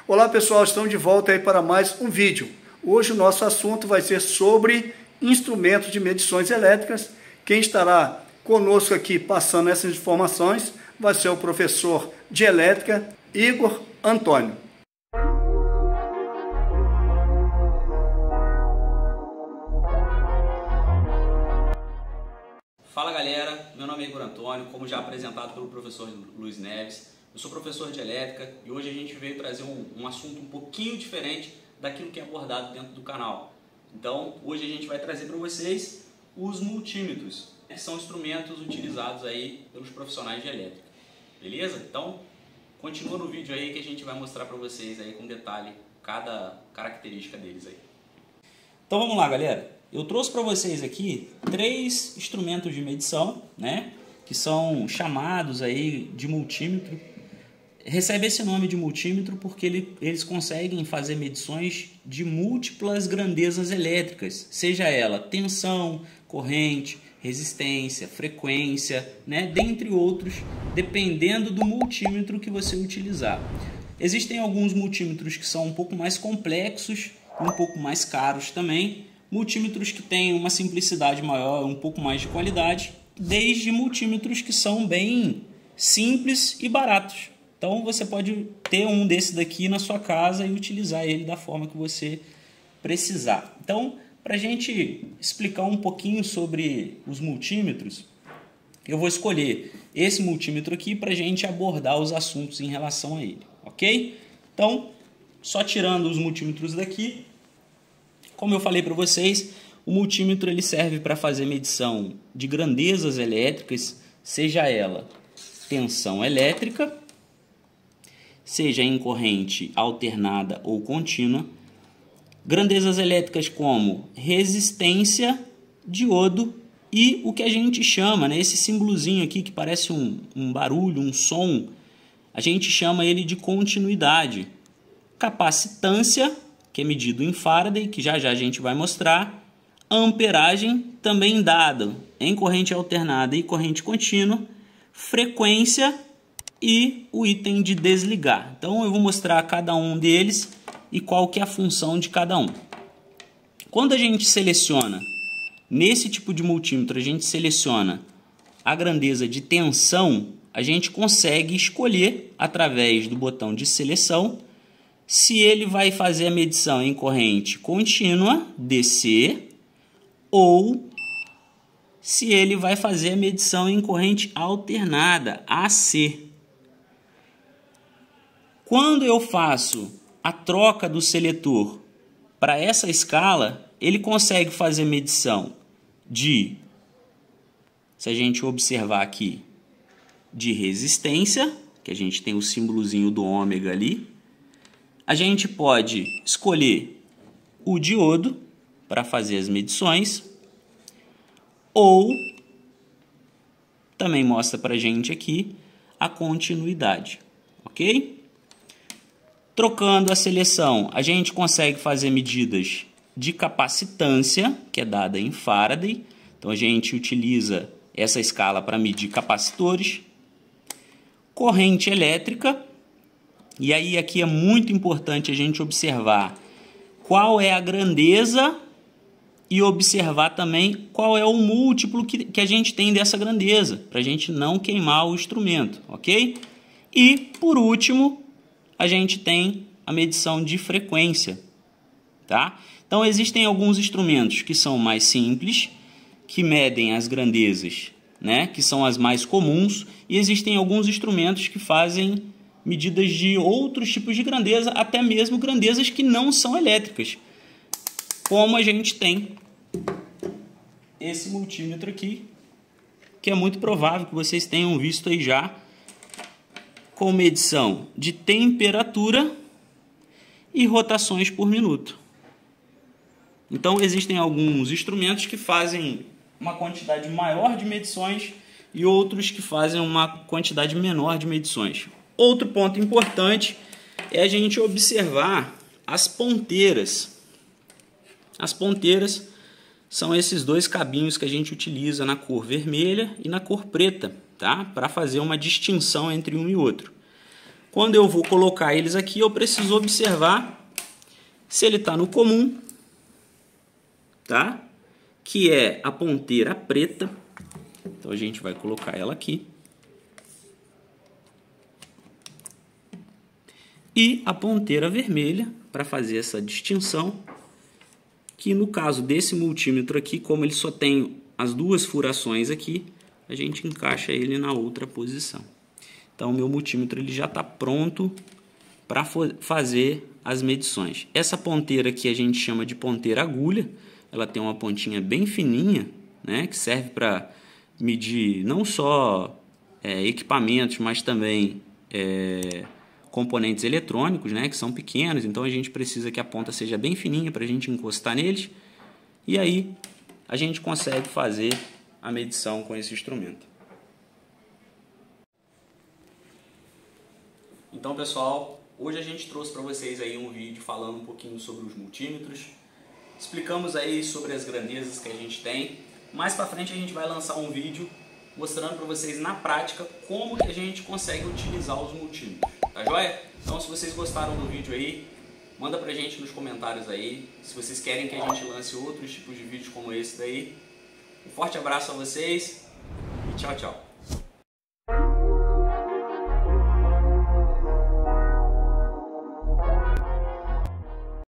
Olá pessoal, estamos de volta aí para mais um vídeo. Hoje o nosso assunto vai ser sobre instrumentos de medições elétricas. Quem estará conosco aqui passando essas informações vai ser o professor de elétrica, Igor Antônio. Fala galera, meu nome é Igor Antônio, como já apresentado pelo professor Luiz Neves. Eu sou professor de elétrica e hoje a gente veio trazer um assunto um pouquinho diferente daquilo que é abordado dentro do canal. Então, hoje a gente vai trazer para vocês os multímetros, que são instrumentos utilizados aí pelos profissionais de elétrica. Beleza? Então, continua no vídeo aí que a gente vai mostrar para vocês aí com detalhe cada característica deles aí. Então vamos lá, galera. Eu trouxe para vocês aqui 3 instrumentos de medição, né, que são chamados aí de multímetro. Recebe esse nome de multímetro porque eles conseguem fazer medições de múltiplas grandezas elétricas, seja ela tensão, corrente, resistência, frequência, né, dentre outros, dependendo do multímetro que você utilizar. Existem alguns multímetros que são um pouco mais complexos, um pouco mais caros também, multímetros que têm uma simplicidade maior, um pouco mais de qualidade, desde multímetros que são bem simples e baratos. Então você pode ter um desse daqui na sua casa e utilizar ele da forma que você precisar. Então, para a gente explicar um pouquinho sobre os multímetros, eu vou escolher esse multímetro aqui para a gente abordar os assuntos em relação a ele, ok? Então, só tirando os multímetros daqui, como eu falei para vocês, o multímetro ele serve para fazer medição de grandezas elétricas, seja ela tensão elétrica, seja em corrente alternada ou contínua, grandezas elétricas como resistência, diodo e o que a gente chama, né, esse símbolozinho aqui que parece um barulho, um som, a gente chama ele de continuidade, capacitância, que é medido em Faraday, que já a gente vai mostrar, amperagem, também dado em corrente alternada e corrente contínua, frequência e o item de desligar. Então eu vou mostrar cada um deles e qual que é a função de cada um. Quando a gente seleciona, nesse tipo de multímetro, a gente seleciona a grandeza de tensão, a gente consegue escolher através do botão de seleção se ele vai fazer a medição em corrente contínua, DC, ou se ele vai fazer a medição em corrente alternada, AC. Quando eu faço a troca do seletor para essa escala, ele consegue fazer medição de, se a gente observar aqui, de resistência, que a gente tem o símbolozinho do ômega ali. A gente pode escolher o diodo para fazer as medições, ou também mostra para a gente aqui a continuidade, ok? Trocando a seleção, a gente consegue fazer medidas de capacitância, que é dada em Faraday. Então a gente utiliza essa escala para medir capacitores. Corrente elétrica, e aí aqui é muito importante a gente observar qual é a grandeza e observar também qual é o múltiplo que a gente tem dessa grandeza, para a gente não queimar o instrumento, ok? E, por último, a gente tem a medição de frequência, tá? Então, existem alguns instrumentos que são mais simples, que medem as grandezas, né, que são as mais comuns, e existem alguns instrumentos que fazem medidas de outros tipos de grandeza, até mesmo grandezas que não são elétricas, como a gente tem esse multímetro aqui, que é muito provável que vocês tenham visto aí já, com medição de temperatura e rotações por minuto. Então existem alguns instrumentos que fazem uma quantidade maior de medições e outros que fazem uma quantidade menor de medições. Outro ponto importante é a gente observar as ponteiras. As ponteiras são esses dois cabinhos que a gente utiliza na cor vermelha e na cor preta, tá? Para fazer uma distinção entre um e outro. Quando eu vou colocar eles aqui, eu preciso observar se ele está no comum, tá? Que é a ponteira preta. Então a gente vai colocar ela aqui. E a ponteira vermelha, para fazer essa distinção, que no caso desse multímetro aqui, como ele só tem as duas furações aqui, a gente encaixa ele na outra posição. Então o meu multímetro ele já está pronto para fazer as medições. Essa ponteira aqui a gente chama de ponteira agulha, ela tem uma pontinha bem fininha, né, que serve para medir não só equipamentos, mas também componentes eletrônicos, né, que são pequenos, então a gente precisa que a ponta seja bem fininha para a gente encostar neles, e aí a gente consegue fazer a medição com esse instrumento. Então, pessoal, hoje a gente trouxe para vocês aí um vídeo falando um pouquinho sobre os multímetros, explicamos aí sobre as grandezas que a gente tem. Mais para frente a gente vai lançar um vídeo mostrando para vocês na prática como que a gente consegue utilizar os multímetros, tá joia? Então, se vocês gostaram do vídeo aí, manda pra gente nos comentários aí, se vocês querem que a gente lance outros tipos de vídeos como esse daí. Um forte abraço a vocês e tchau, tchau!